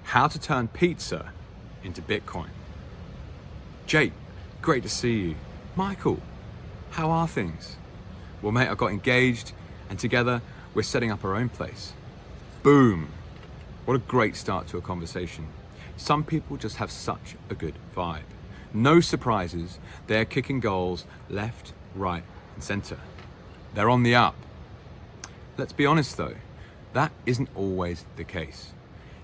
how to turn pizza into Bitcoin. Jake, great to see you. Michael, how are things? Well, mate, I got engaged and together we're setting up our own place. Boom. What a great start to a conversation. Some people just have such a good vibe. No surprises, they're kicking goals left, right, and center. They're on the up. Let's be honest though, that isn't always the case.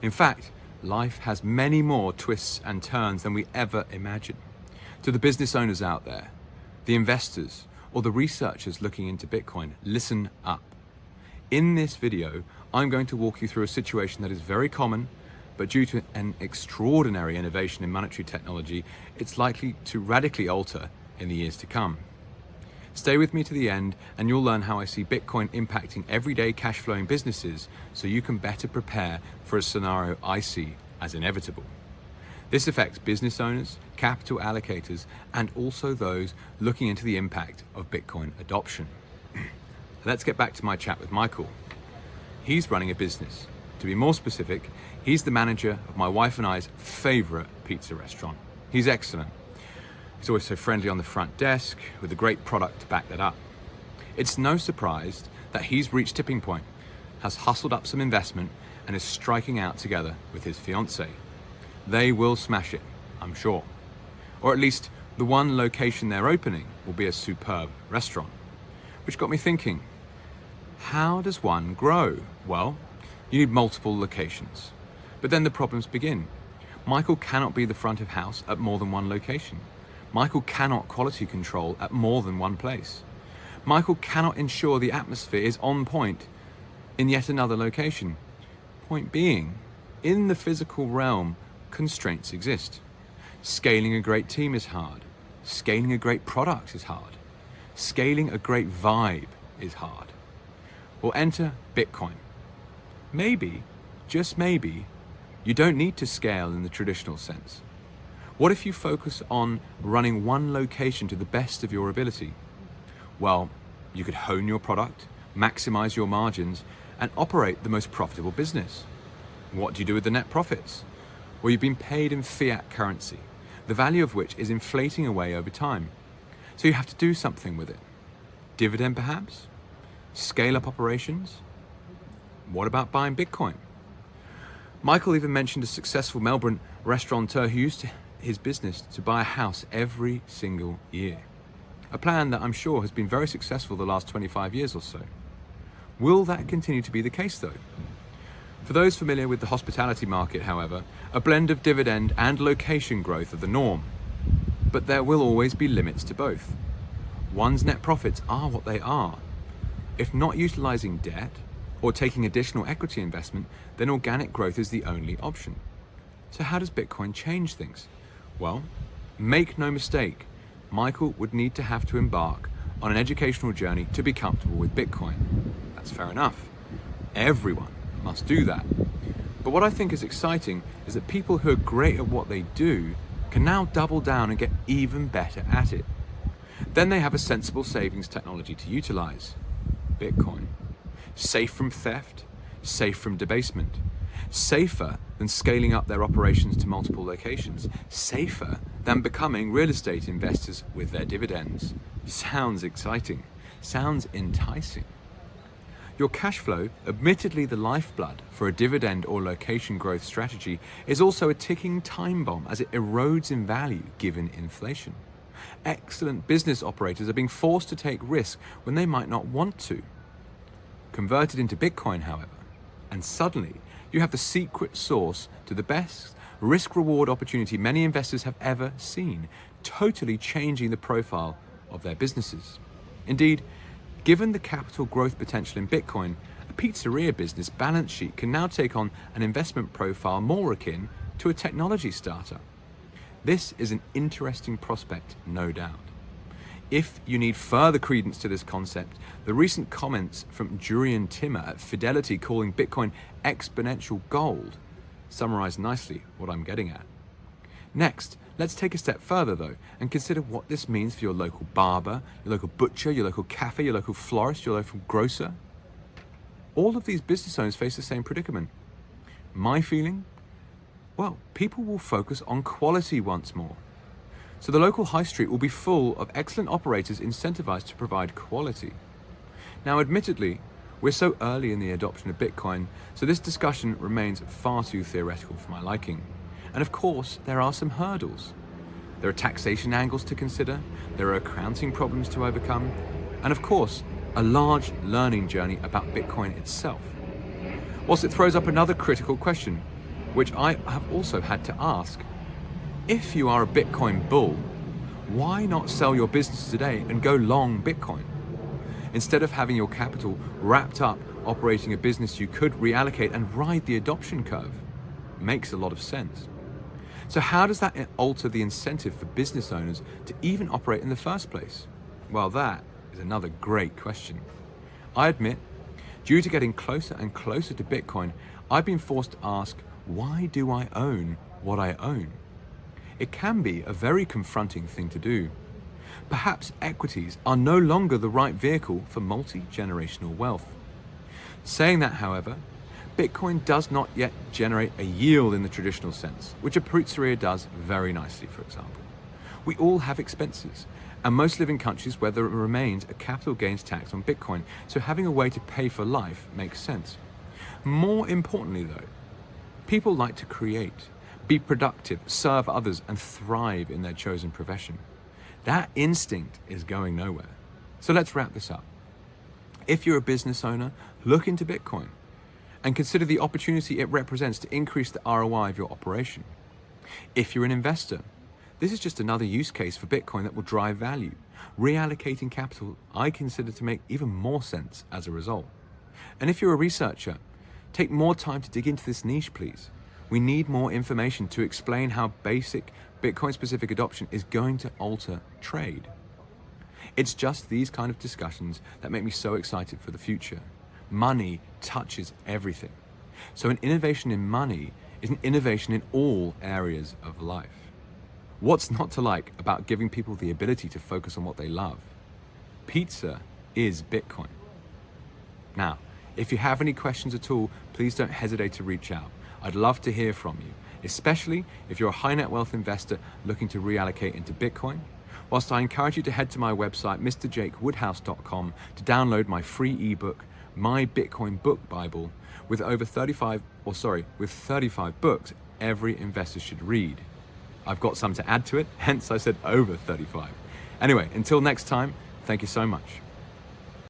In fact, life has many more twists and turns than we ever imagined. To the business owners out there, the investors, or the researchers looking into Bitcoin, listen up. In this video, I'm going to walk you through a situation that is very common, but due to an extraordinary innovation in monetary technology, it's likely to radically alter in the years to come. Stay with me to the end and you'll learn how I see Bitcoin impacting everyday cash flowing businesses so you can better prepare for a scenario I see as inevitable. This affects business owners, capital allocators, and also those looking into the impact of Bitcoin adoption. Let's get back to my chat with Michael. He's running a business. To be more specific, he's the manager of my wife and I's favorite pizza restaurant. He's excellent. He's always so friendly on the front desk with a great product to back that up. It's no surprise that he's reached tipping point, has hustled up some investment, and is striking out together with his fiancée. They will smash it, I'm sure. Or at least the one location they're opening will be a superb restaurant. Which got me thinking, how does one grow? Well, you need multiple locations. But then the problems begin. Michael cannot be the front of house at more than one location. Michael cannot quality control at more than one place. Michael cannot ensure the atmosphere is on point in yet another location. Point being, in the physical realm, constraints exist. Scaling a great team is hard. Scaling a great product is hard. Scaling a great vibe is hard. Well, enter Bitcoin. Maybe, just maybe, you don't need to scale in the traditional sense. What if you focus on running one location to the best of your ability? Well, you could hone your product, maximize your margins, and operate the most profitable business. What do you do with the net profits? Well, you've been paid in fiat currency, the value of which is inflating away over time. So you have to do something with it. Dividend perhaps? Scale up operations? What about buying Bitcoin? Michael even mentioned a successful Melbourne restaurateur who used his business to buy a house every single year. A plan that I'm sure has been very successful the last 25 years or so. Will that continue to be the case though? For those familiar with the hospitality market, however, a blend of dividend and location growth are the norm. But there will always be limits to both. One's net profits are what they are. If not utilizing debt or taking additional equity investment, then organic growth is the only option. So how does Bitcoin change things? Well, make no mistake, Michael would need to have to embark on an educational journey to be comfortable with Bitcoin. That's fair enough. Everyone must do that. But what I think is exciting is that people who are great at what they do can now double down and get even better at it. Then they have a sensible savings technology to utilize. Bitcoin. Safe from theft, safe from debasement. Safer than scaling up their operations to multiple locations. Safer than becoming real estate investors with their dividends. Sounds exciting. Sounds enticing. Your cash flow, admittedly the lifeblood for a dividend or location growth strategy, is also a ticking time bomb as it erodes in value given inflation. Excellent business operators are being forced to take risk when they might not want to. Converted into Bitcoin, however, and suddenly you have the secret sauce to the best risk-reward opportunity many investors have ever seen, totally changing the profile of their businesses. Indeed, given the capital growth potential in Bitcoin, a pizzeria business balance sheet can now take on an investment profile more akin to a technology startup. This is an interesting prospect, no doubt. If you need further credence to this concept, the recent comments from Jurian Timmer at Fidelity calling Bitcoin exponential gold summarize nicely what I'm getting at. Next, let's take a step further though and consider what this means for your local barber, your local butcher, your local cafe, your local florist, your local grocer. All of these business owners face the same predicament. My feeling? Well, people will focus on quality once more. So the local high street will be full of excellent operators incentivized to provide quality. Now, admittedly, we're so early in the adoption of Bitcoin, so this discussion remains far too theoretical for my liking. And of course, there are some hurdles. There are taxation angles to consider, there are accounting problems to overcome, and of course, a large learning journey about Bitcoin itself. Whilst it throws up another critical question, which I have also had to ask. If you are a Bitcoin bull, why not sell your business today and go long Bitcoin? Instead of having your capital wrapped up operating a business you could reallocate and ride the adoption curve. Makes a lot of sense. So how does that alter the incentive for business owners to even operate in the first place? Well, that is another great question. I admit, due to getting closer and closer to Bitcoin, I've been forced to ask, why do I own what I own? It can be a very confronting thing to do. Perhaps equities are no longer the right vehicle for multi-generational wealth. Saying that, however, Bitcoin does not yet generate a yield in the traditional sense, which a pizzeria does very nicely, for example. We all have expenses, and most live in countries where there remains a capital gains tax on Bitcoin, so having a way to pay for life makes sense. More importantly though, people like to create, be productive, serve others, and thrive in their chosen profession. That instinct is going nowhere. So let's wrap this up. If you're a business owner, look into Bitcoin and consider the opportunity it represents to increase the ROI of your operation. If you're an investor, this is just another use case for Bitcoin that will drive value. Reallocating capital, I consider to make even more sense as a result. And if you're a researcher, take more time to dig into this niche, please. We need more information to explain how basic Bitcoin-specific adoption is going to alter trade. It's just these kind of discussions that make me so excited for the future. Money touches everything. So an innovation in money is an innovation in all areas of life. What's not to like about giving people the ability to focus on what they love? Pizza is Bitcoin. Now, if you have any questions at all, please don't hesitate to reach out. I'd love to hear from you, especially if you're a high net wealth investor looking to reallocate into Bitcoin. Whilst I encourage you to head to my website, mrjakewoodhouse.com, to download my free ebook, My Bitcoin Book Bible, with 35 books every investor should read. I've got some to add to it, hence I said over 35. Anyway, until next time, thank you so much.